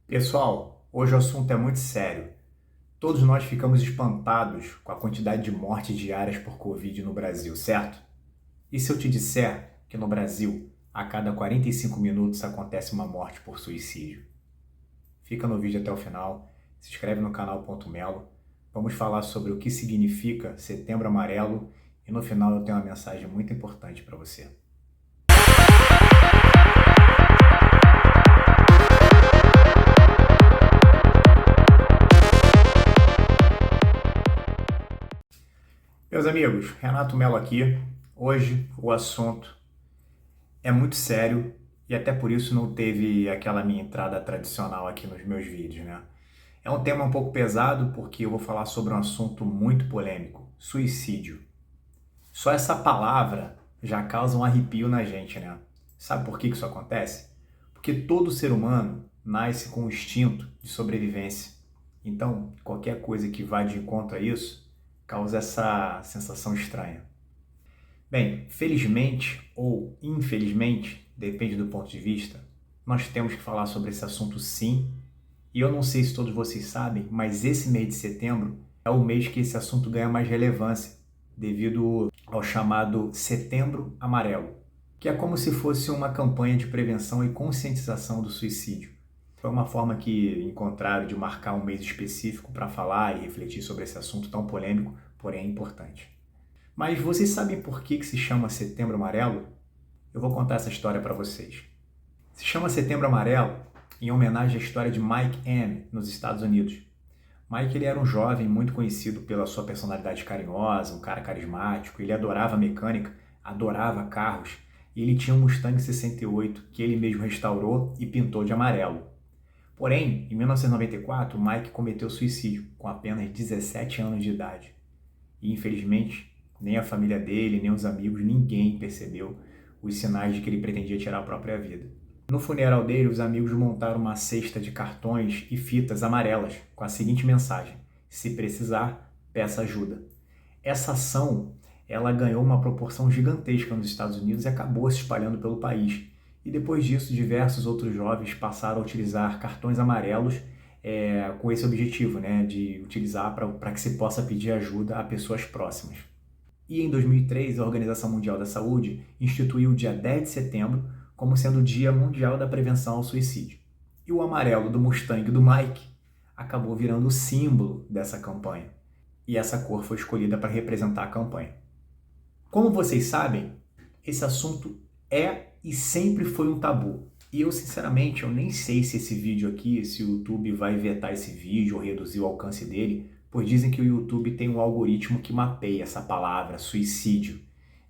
Pessoal, hoje o assunto é muito sério. Todos nós ficamos espantados com a quantidade de mortes diárias por Covid no Brasil, certo? E se eu te disser que no Brasil, a cada 45 minutos acontece uma morte por suicídio? Fica no vídeo até o final, se inscreve no canal Ponto Melo. Vamos falar sobre o que significa Setembro Amarelo e no final eu tenho uma mensagem muito importante para você. Meus amigos, Renato Melo aqui. Hoje o assunto é muito sério e até por isso não teve aquela minha entrada tradicional aqui nos meus vídeos, né? É um tema um pouco pesado porque eu vou falar sobre um assunto muito polêmico, suicídio. Só essa palavra já causa um arrepio na gente, né? Sabe por que isso acontece? Porque todo ser humano nasce com o instinto de sobrevivência. Então, qualquer coisa que vá de encontro a isso causa essa sensação estranha. Bem, felizmente ou infelizmente, depende do ponto de vista, nós temos que falar sobre esse assunto sim. E eu não sei se todos vocês sabem, mas esse mês de setembro é o mês que esse assunto ganha mais relevância, devido ao chamado Setembro Amarelo, que é como se fosse uma campanha de prevenção e conscientização do suicídio. Foi uma forma que encontraram de marcar um mês específico para falar e refletir sobre esse assunto tão polêmico, porém importante. Mas vocês sabem por que se chama Setembro Amarelo? Eu vou contar essa história para vocês. Se chama Setembro Amarelo em homenagem à história de Mike M. nos Estados Unidos. Mike ele era um jovem muito conhecido pela sua personalidade carinhosa, um cara carismático, ele adorava mecânica, adorava carros, e ele tinha um Mustang 68 que ele mesmo restaurou e pintou de amarelo. Porém, em 1994, Mike cometeu suicídio com apenas 17 anos de idade. E infelizmente, nem a família dele, nem os amigos, ninguém percebeu os sinais de que ele pretendia tirar a própria vida. No funeral dele, os amigos montaram uma cesta de cartões e fitas amarelas com a seguinte mensagem: se precisar, peça ajuda. Essa ação, ela ganhou uma proporção gigantesca nos Estados Unidos e acabou se espalhando pelo país. E depois disso, diversos outros jovens passaram a utilizar cartões amarelos com esse objetivo, né, de utilizar para que se possa pedir ajuda a pessoas próximas. E em 2003, a Organização Mundial da Saúde instituiu o dia 10 de setembro como sendo o Dia Mundial da Prevenção ao Suicídio. E o amarelo do Mustang do Mike acabou virando o símbolo dessa campanha. E essa cor foi escolhida para representar a campanha. Como vocês sabem, esse assunto é e sempre foi um tabu. E eu, sinceramente, eu nem sei se esse vídeo aqui, se o YouTube vai vetar esse vídeo ou reduzir o alcance dele, pois dizem que o YouTube tem um algoritmo que mapeia essa palavra, suicídio,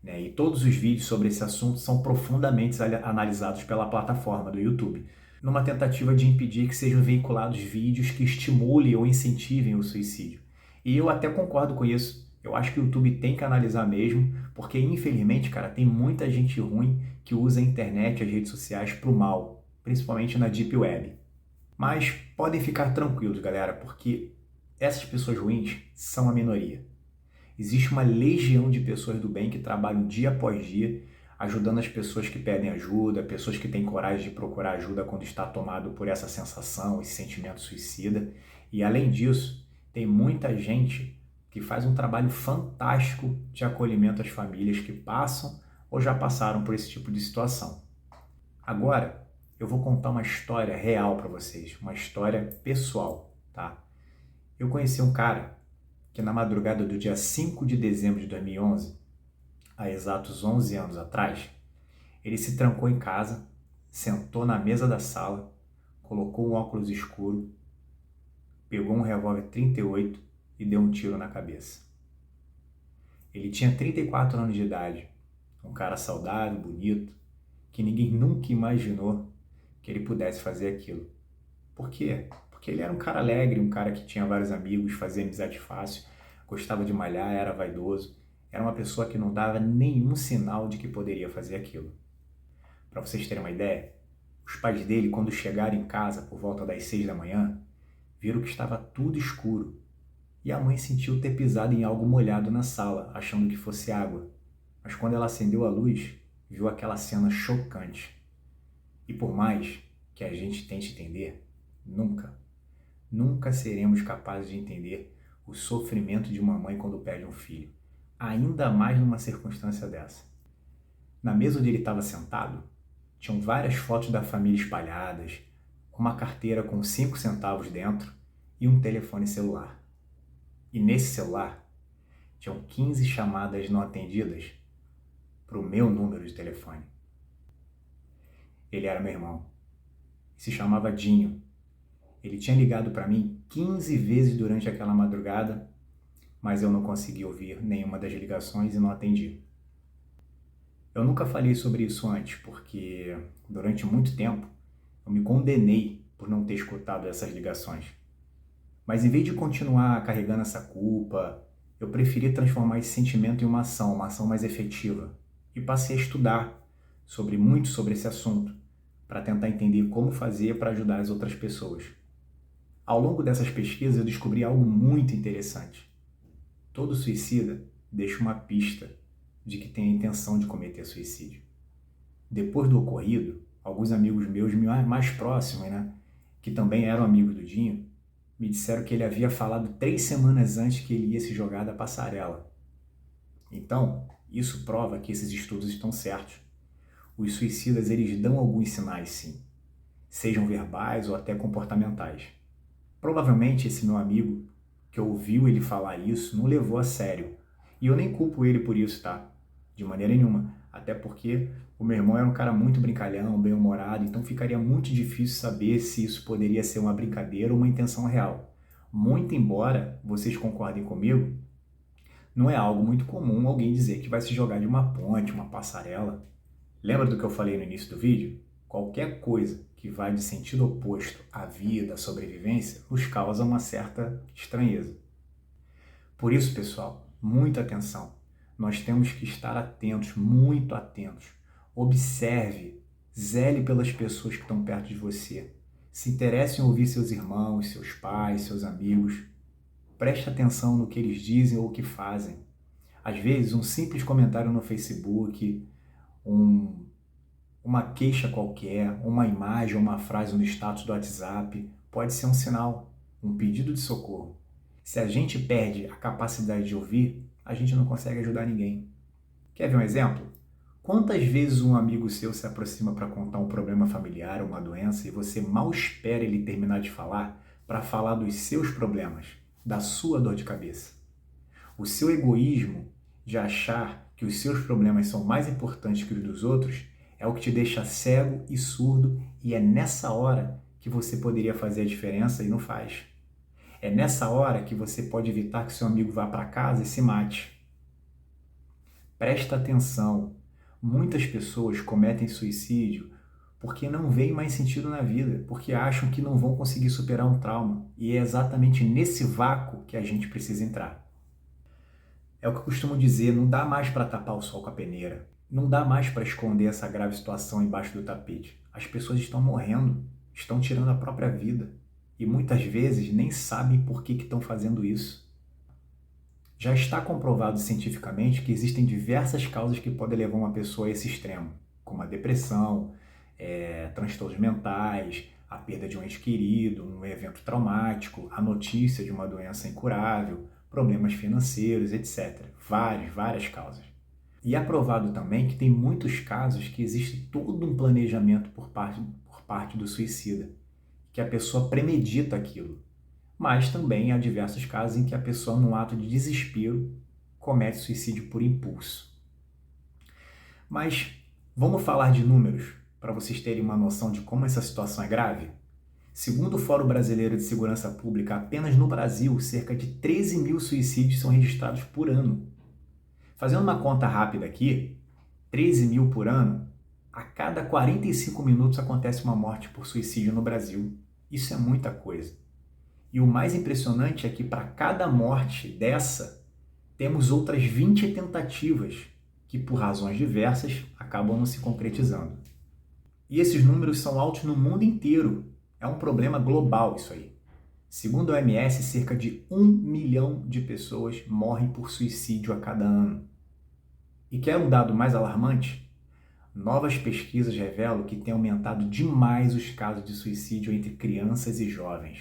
né? E todos os vídeos sobre esse assunto são profundamente analisados pela plataforma do YouTube, numa tentativa de impedir que sejam veiculados vídeos que estimulem ou incentivem o suicídio. E eu até concordo com isso. Eu acho que o YouTube tem que analisar mesmo, porque infelizmente, cara, tem muita gente ruim que usa a internet e as redes sociais para o mal, principalmente na Deep Web. Mas podem ficar tranquilos, galera, porque essas pessoas ruins são a minoria. Existe uma legião de pessoas do bem que trabalham dia após dia, ajudando as pessoas que pedem ajuda, pessoas que têm coragem de procurar ajuda quando está tomado por essa sensação, esse sentimento suicida. E além disso, tem muita gente que faz um trabalho fantástico de acolhimento às famílias que passam ou já passaram por esse tipo de situação. Agora, eu vou contar uma história real para vocês, uma história pessoal, tá? Eu conheci um cara que na madrugada do dia 5 de dezembro de 2011, há exatos 11 anos atrás, ele se trancou em casa, sentou na mesa da sala, colocou um óculos escuro, pegou um revólver 38 e deu um tiro na cabeça. Ele tinha 34 anos de idade, um cara saudável, bonito, que ninguém nunca imaginou que ele pudesse fazer aquilo. Por quê? Porque ele era um cara alegre, um cara que tinha vários amigos, fazia amizade fácil, gostava de malhar, era vaidoso, era uma pessoa que não dava nenhum sinal de que poderia fazer aquilo. Para vocês terem uma ideia, os pais dele, quando chegaram em casa por volta das 6 da manhã, viram que estava tudo escuro. E a mãe sentiu ter pisado em algo molhado na sala, achando que fosse água. Mas quando ela acendeu a luz, viu aquela cena chocante. E por mais que a gente tente entender, Nunca. Nunca seremos capazes de entender o sofrimento de uma mãe quando perde um filho, ainda mais numa circunstância dessa. Na mesa onde ele estava sentado, tinham várias fotos da família espalhadas, uma carteira com 5 centavos dentro e um telefone celular. E nesse celular, tinham 15 chamadas não atendidas para o meu número de telefone. Ele era meu irmão. Se chamava Dinho. Ele tinha ligado para mim 15 vezes durante aquela madrugada, mas eu não consegui ouvir nenhuma das ligações e não atendi. Eu nunca falei sobre isso antes, porque durante muito tempo eu me condenei por não ter escutado essas ligações. Mas em vez de continuar carregando essa culpa, eu preferi transformar esse sentimento em uma ação mais efetiva. E passei a estudar muito sobre esse assunto, para tentar entender como fazer para ajudar as outras pessoas. Ao longo dessas pesquisas eu descobri algo muito interessante. Todo suicida deixa uma pista de que tem a intenção de cometer suicídio. Depois do ocorrido, alguns amigos meus mais próximos, que também eram amigos do Dinho, me disseram que ele havia falado 3 semanas antes que ele ia se jogar da passarela. Então, isso prova que esses estudos estão certos. Os suicidas, eles dão alguns sinais, sim, sejam verbais ou até comportamentais. Provavelmente esse meu amigo, que ouviu ele falar isso, não levou a sério. E eu nem culpo ele por isso, tá? De maneira nenhuma. Até porque o meu irmão era um cara muito brincalhão, bem-humorado, então ficaria muito difícil saber se isso poderia ser uma brincadeira ou uma intenção real. Muito embora vocês concordem comigo, não é algo muito comum alguém dizer que vai se jogar de uma ponte, uma passarela. Lembra do que eu falei no início do vídeo? Qualquer coisa que vai de sentido oposto à vida, à sobrevivência, nos causa uma certa estranheza. Por isso, pessoal, muita atenção. Nós temos que estar atentos, muito atentos. Observe, zele pelas pessoas que estão perto de você. Se interesse em ouvir seus irmãos, seus pais, seus amigos. Preste atenção no que eles dizem ou o que fazem. Às vezes, um simples comentário no Facebook, uma queixa qualquer, uma imagem, uma frase no status do WhatsApp, pode ser um sinal, um pedido de socorro. Se a gente perde a capacidade de ouvir, a gente não consegue ajudar ninguém. Quer ver um exemplo? Quantas vezes um amigo seu se aproxima para contar um problema familiar, uma doença, e você mal espera ele terminar de falar para falar dos seus problemas, da sua dor de cabeça? O seu egoísmo de achar que os seus problemas são mais importantes que os dos outros é o que te deixa cego e surdo, e é nessa hora que você poderia fazer a diferença e não faz. É nessa hora que você pode evitar que seu amigo vá para casa e se mate. Presta atenção. Muitas pessoas cometem suicídio porque não veem mais sentido na vida, porque acham que não vão conseguir superar um trauma. E é exatamente nesse vácuo que a gente precisa entrar. É o que eu costumo dizer, não dá mais para tapar o sol com a peneira. Não dá mais para esconder essa grave situação embaixo do tapete. As pessoas estão morrendo, estão tirando a própria vida. E muitas vezes nem sabem por que estão fazendo isso. Já está comprovado cientificamente que existem diversas causas que podem levar uma pessoa a esse extremo, como a depressão, transtornos mentais, a perda de um ente querido, um evento traumático, a notícia de uma doença incurável, problemas financeiros, etc. Várias causas. E é provado também que tem muitos casos que existe todo um planejamento por parte do suicida, que a pessoa premedita aquilo. Mas também há diversos casos em que a pessoa, num ato de desespero, comete suicídio por impulso. Mas vamos falar de números, para vocês terem uma noção de como essa situação é grave? Segundo o Fórum Brasileiro de Segurança Pública, apenas no Brasil, cerca de 13 mil suicídios são registrados por ano. Fazendo uma conta rápida aqui, 13 mil por ano, a cada 45 minutos acontece uma morte por suicídio no Brasil. Isso é muita coisa. E o mais impressionante é que para cada morte dessa, temos outras 20 tentativas que, por razões diversas, acabam não se concretizando. E esses números são altos no mundo inteiro. É um problema global isso aí. Segundo a OMS, cerca de 1 milhão de pessoas morrem por suicídio a cada ano. E quer um dado mais alarmante? Novas pesquisas revelam que tem aumentado demais os casos de suicídio entre crianças e jovens.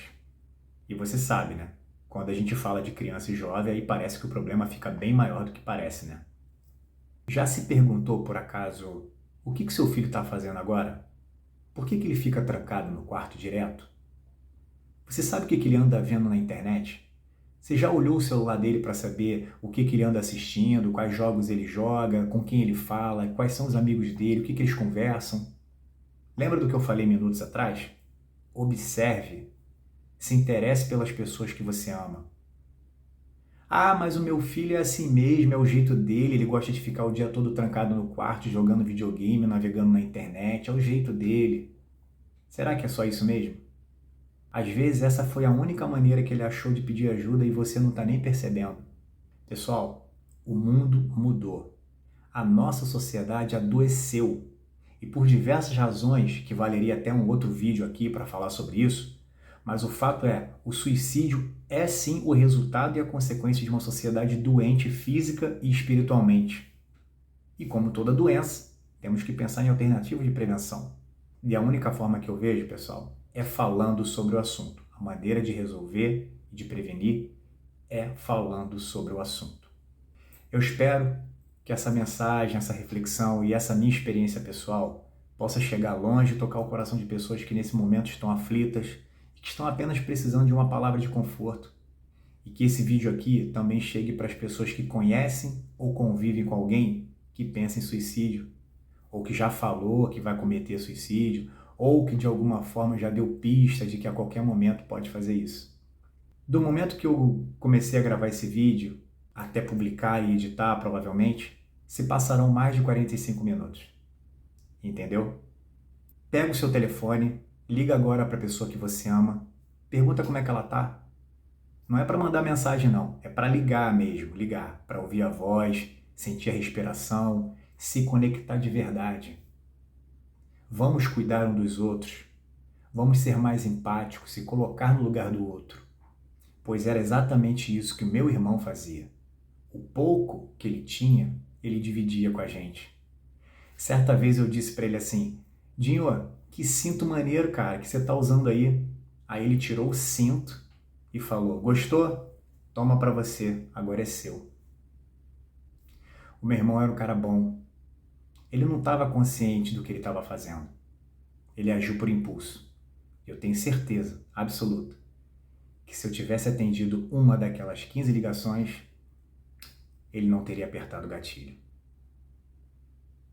E você sabe, né? Quando a gente fala de criança e jovem, aí parece que o problema fica bem maior do que parece, né? Já se perguntou, por acaso, o que seu filho está fazendo agora? Por que ele fica trancado no quarto direto? Você sabe o que ele anda vendo na internet? Você já olhou o celular dele para saber o que ele anda assistindo, quais jogos ele joga, com quem ele fala, quais são os amigos dele, o que eles conversam? Lembra do que eu falei minutos atrás? Observe, se interesse pelas pessoas que você ama. Ah, mas o meu filho é assim mesmo, é o jeito dele, ele gosta de ficar o dia todo trancado no quarto, jogando videogame, navegando na internet, é o jeito dele. Será que é só isso mesmo? Às vezes essa foi a única maneira que ele achou de pedir ajuda e você não está nem percebendo. Pessoal, o mundo mudou. A nossa sociedade adoeceu. E por diversas razões, que valeria até um outro vídeo aqui para falar sobre isso, mas o fato é, o suicídio é sim o resultado e a consequência de uma sociedade doente física e espiritualmente. E como toda doença, temos que pensar em alternativas de prevenção. E a única forma que eu vejo, pessoal, é falando sobre o assunto. A maneira de resolver e de prevenir é falando sobre o assunto. Eu espero que essa mensagem, essa reflexão e essa minha experiência pessoal possa chegar longe e tocar o coração de pessoas que nesse momento estão aflitas e que estão apenas precisando de uma palavra de conforto. E que esse vídeo aqui também chegue para as pessoas que conhecem ou convivem com alguém que pensa em suicídio, ou que já falou que vai cometer suicídio, ou que de alguma forma já deu pista de que a qualquer momento pode fazer isso. Do momento que eu comecei a gravar esse vídeo, até publicar e editar, provavelmente, se passarão mais de 45 minutos. Entendeu? Pega o seu telefone, liga agora para a pessoa que você ama, pergunta como é que ela tá. Não é para mandar mensagem não, é para ligar mesmo, ligar, para ouvir a voz, sentir a respiração, se conectar de verdade. Vamos cuidar um dos outros, vamos ser mais empáticos, se colocar no lugar do outro, pois era exatamente isso que o meu irmão fazia. O pouco que ele tinha, ele dividia com a gente. Certa vez eu disse para ele assim, Dinho, que cinto maneiro, cara, que você tá usando aí. Aí ele tirou o cinto e falou, gostou? Toma para você, agora é seu. O meu irmão era um cara bom. Ele não estava consciente do que ele estava fazendo. Ele agiu por impulso. Eu tenho certeza, absoluta, que se eu tivesse atendido uma daquelas 15 ligações, ele não teria apertado o gatilho.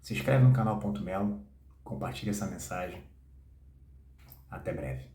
Se inscreve no canal Ponto Melo, compartilha essa mensagem. Até breve.